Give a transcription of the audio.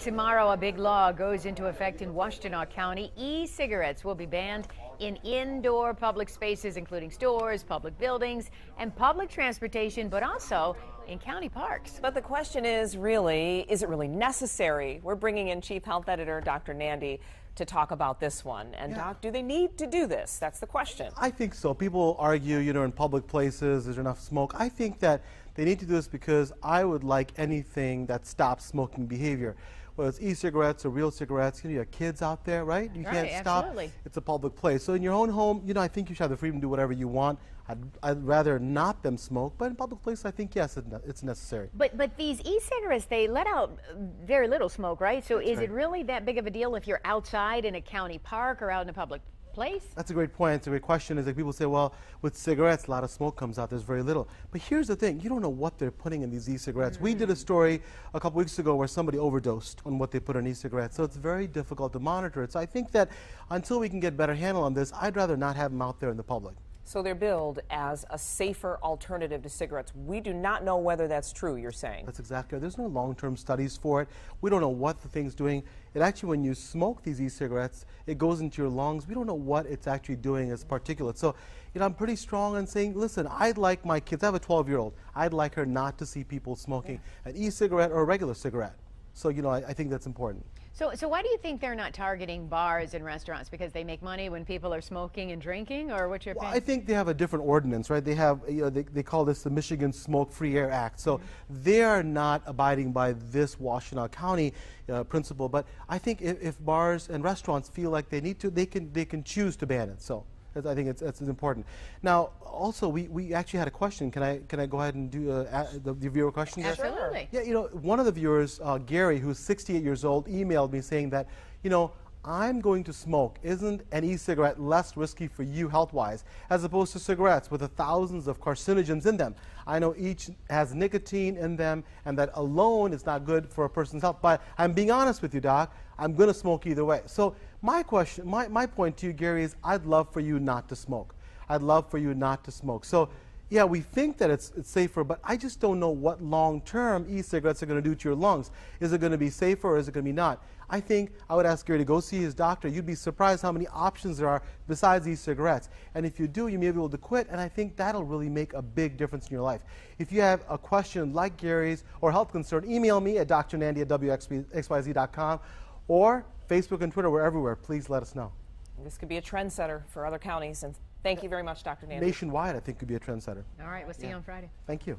Tomorrow, a big law goes into effect in Washtenaw County. E-cigarettes will be banned in indoor public spaces, including stores, public buildings, and public transportation, but also in county parks. But the question is it really necessary? We're bringing in Chief Health Editor Dr. Nandi to talk about this one. And Doc, do they need to do this? That's the question. I think so. People argue, in public places, there's enough smoke. I think that they need to do this because I would like anything that stops smoking behavior. Whether it's e-cigarettes or real cigarettes, you have kids out there, right? You can't stop. Absolutely. It's a public place. So in your own home, I think you should have the freedom to do whatever you want. I'd rather not them smoke, but in public place, I think, yes, it's necessary. But these e-cigarettes, they let out very little smoke, right? So is it really that big of a deal if you're outside in a county park or out in a public place? That's a great point. It's a great question. Is like people say, well, with cigarettes, a lot of smoke comes out. There's very little. But here's the thing. You don't know what they're putting in these e-cigarettes. We did a story a couple weeks ago where somebody overdosed on what they put in e-cigarettes. So it's very difficult to monitor it. So I think that until we can get better handle on this, I'd rather not have them out there in the public. So they're billed as a safer alternative to cigarettes. We do not know whether that's true, you're saying. That's exactly right. There's no long-term studies for it. We don't know what the thing's doing. It actually, when you smoke these e-cigarettes, it goes into your lungs. We don't know what it's actually doing as particulates. So, I'm pretty strong in saying, listen, I'd like my kids, I have a 12-year-old, I'd like her not to see people smoking an e-cigarette or a regular cigarette. So, I think that's important. So why do you think they're not targeting bars and restaurants? Because they make money when people are smoking and drinking, or what's your opinion? I think they have a different ordinance, right? They have, they call this the Michigan Smoke-Free Air Act. So they are not abiding by this Washtenaw County principle. But I think if bars and restaurants feel like they need to, they can choose to ban it. So I think it's important. Now, also, we actually had a question. Can I go ahead and do the viewer question? Absolutely. Yeah, one of the viewers, Gary, who's 68 years old, emailed me saying that, I'm going to smoke. Isn't an e-cigarette less risky for you health-wise as opposed to cigarettes with the thousands of carcinogens in them? I know each has nicotine in them, and that alone is not good for a person's health. But I'm being honest with you, Doc. I'm going to smoke either way. So my question, my point to you, Gary, is I'd love for you not to smoke. I'd love for you not to smoke. So yeah, we think that it's safer, but I just don't know what long-term e-cigarettes are going to do to your lungs. Is it going to be safer or is it going to be not? I think I would ask Gary to go see his doctor. You'd be surprised how many options there are besides e-cigarettes. And if you do, you may be able to quit, and I think that'll really make a big difference in your life. If you have a question like Gary's or health concern, email me at drnandi@WXYZ.com or Facebook and Twitter. We're everywhere. Please let us know. This could be a trendsetter for other counties, and thank you very much, Dr. Nandi. Nationwide, I think, could be a trendsetter. All right, we'll see you on Friday. Thank you.